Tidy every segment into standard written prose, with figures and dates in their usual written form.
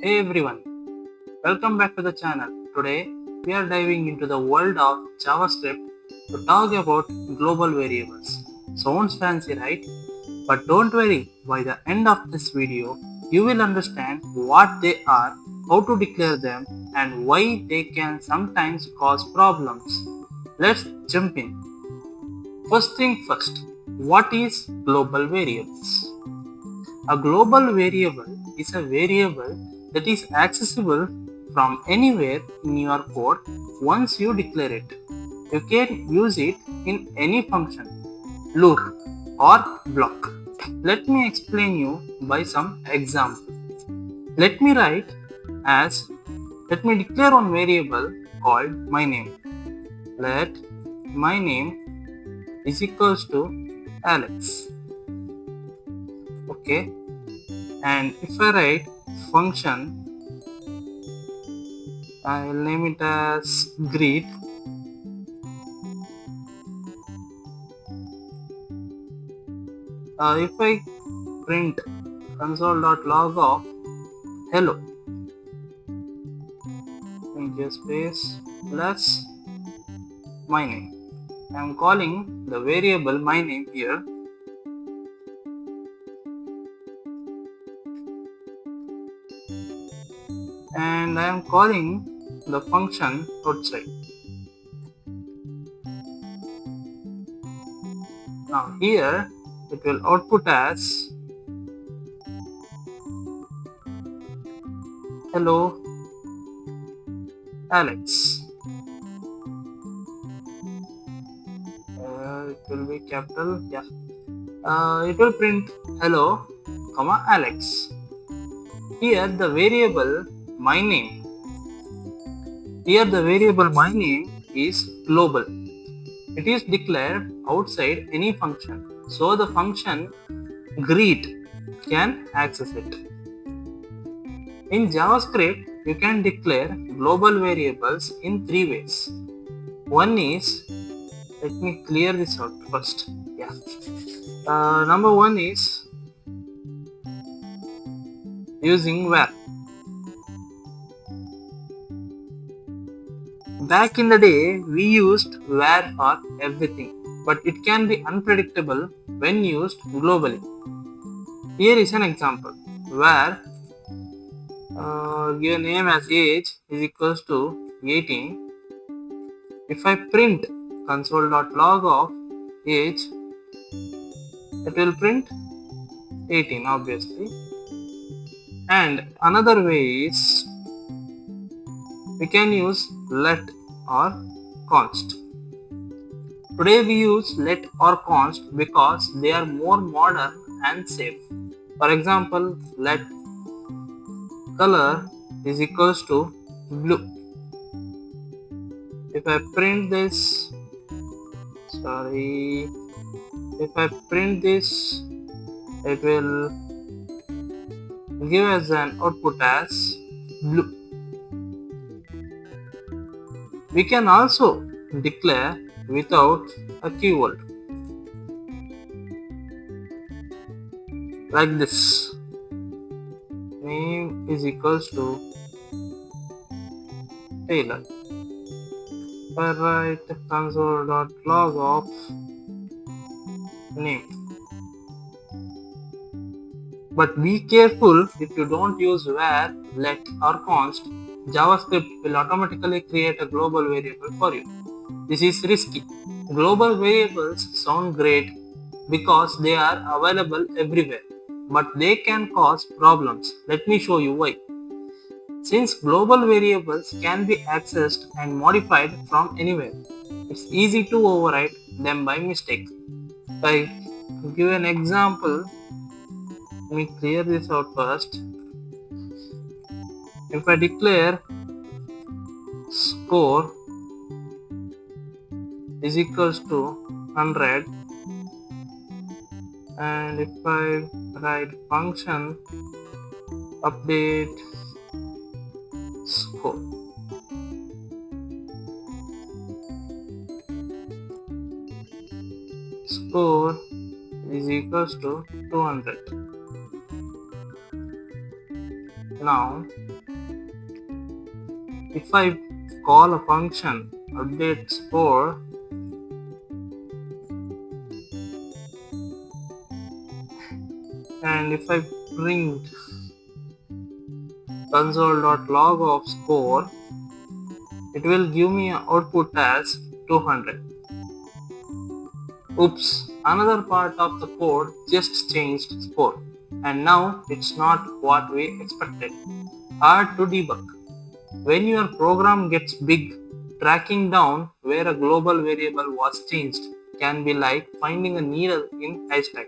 Hey everyone, welcome back to the channel. Today we are diving into the world of JavaScript to talk about global variables. Sounds fancy, right? But don't worry, by the end of this video, you will understand what they are, how to declare them, and why they can sometimes cause problems. Let's jump in. First thing first, what is global variables? A global variable is a variable that is accessible from anywhere in your code once you declare it. You can use it in any function, loop, or block. Let me explain you by some example. Let me write as let me declare one variable called my name. Let my name is equals to Alex. Okay, and if I write function, I will name it as greet. If I print console.log of hello, make space plus my name. I am calling the variable my name here, and I am calling the function outside. Now here it will output as hello Alex. It will be capital, yeah. It will print hello, comma Alex. Here the variable my name. Here the variable my name is global. It is declared outside any function. So the function greet can access it. In JavaScript, you can declare global variables in three ways. One is, let me clear this out first. Yeah. Number one is using var. Back in the day, we used var for everything, but it can be unpredictable when used globally. Here is an example. Var give a name as age is equals to 18. If I print console.log of age, it will print 18 obviously. And another way is we can use let or const. Today we use let or const because they are more modern and safe. For example, let color is equals to blue. If I print this, if I print this, it will give us an output as blue. We can also declare without a keyword like this. Name is equals to Taylor. If I write console.log of name. But be careful if you don't use var, let or const, JavaScript will automatically create a global variable for you. This is risky. Global variables sound great because they are available everywhere, but they can cause problems. Let me show you why. Since global variables can be accessed and modified from anywhere, it's easy to override them by mistake. If I give an example, let me clear this out first. If I declare score is equals to 100, and if I write function update score, score is equals to 200. Now, if I call a function update score and if I print console.log of score, it will give me an output as 200. Oops, another part of the code just changed score, and now it's not what we expected. Hard to debug. When your program gets big, tracking down where a global variable was changed can be like finding a needle in haystack.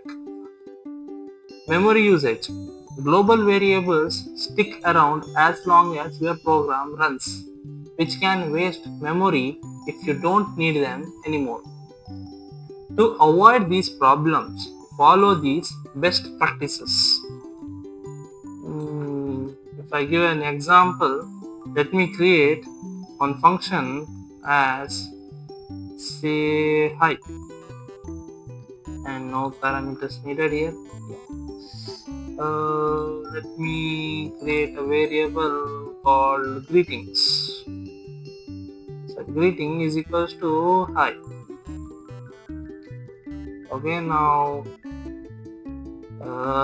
Memory usage. Global variables stick around as long as your program runs, which can waste memory if you don't need them anymore. To avoid these problems, follow these best practices. If I give an example, let me create one function as say hi and no parameters needed here. Let me create a variable called greetings. So greeting is equals to hi. Okay, now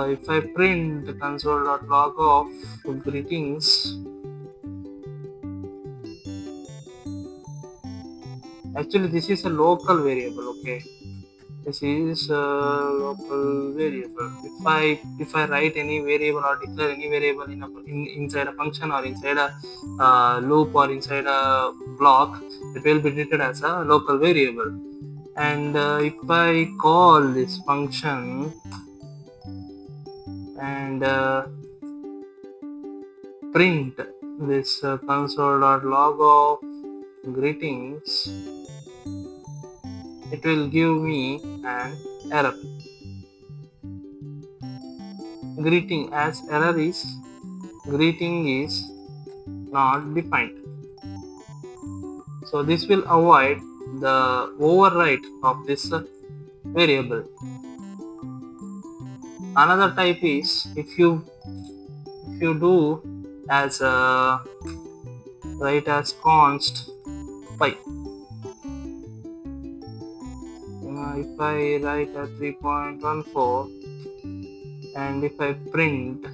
if I print the console.log of greetings, actually this is a local variable. Okay, this is a local variable. If I write any variable or declare any variable inside a function or inside a loop or inside a block, it will be treated as a local variable. And if I call this function and print this console.log of greetings, it will give me an error. Greeting as error is greeting is not defined. So this will avoid the overwrite of this variable. Another type is if you do as write as const pi. If I write a 3.14 and if I print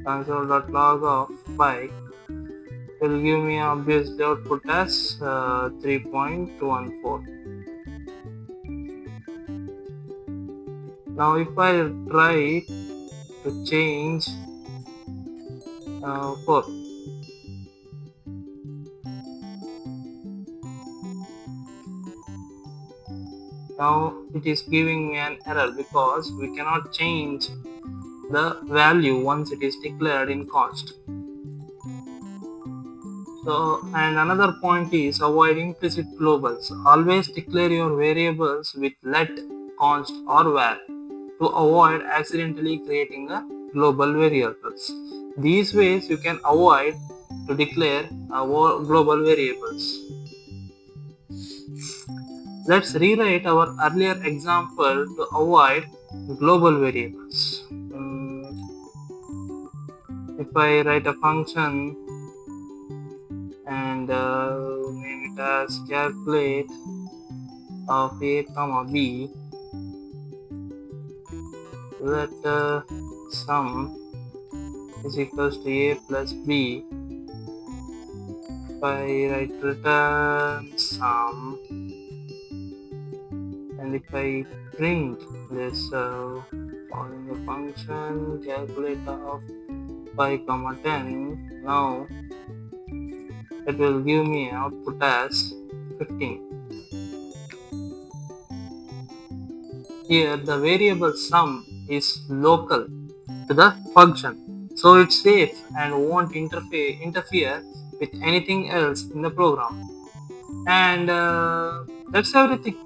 console.log of pi, it will give me obviously output as 3.14. Now if I try to change 4, now it is giving me an error because we cannot change the value once it is declared in const. So, and another point is avoid implicit globals. Always declare your variables with let, const or var to avoid accidentally creating a global variables. These ways you can avoid to declare global variables. Let's rewrite our earlier example to avoid global variables. If I write a function and name it as calculate of a comma b, let sum is equals to a plus b. If I write return sum and if I print this following the function calculate of 5 comma 10, now it will give me output as 15. Here the variable sum is local to the function, so it's safe and won't interfere with anything else in the program. And that's everything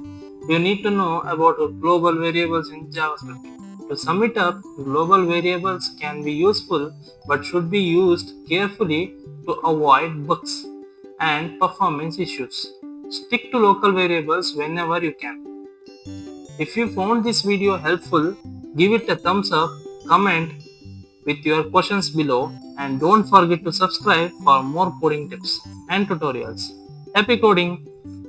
you need to know about global variables in JavaScript. To sum it up, global variables can be useful but should be used carefully to avoid bugs and performance issues. Stick to local variables whenever you can. If you found this video helpful, give it a thumbs up, comment with your questions below, and don't forget to subscribe for more coding tips and tutorials. Happy coding!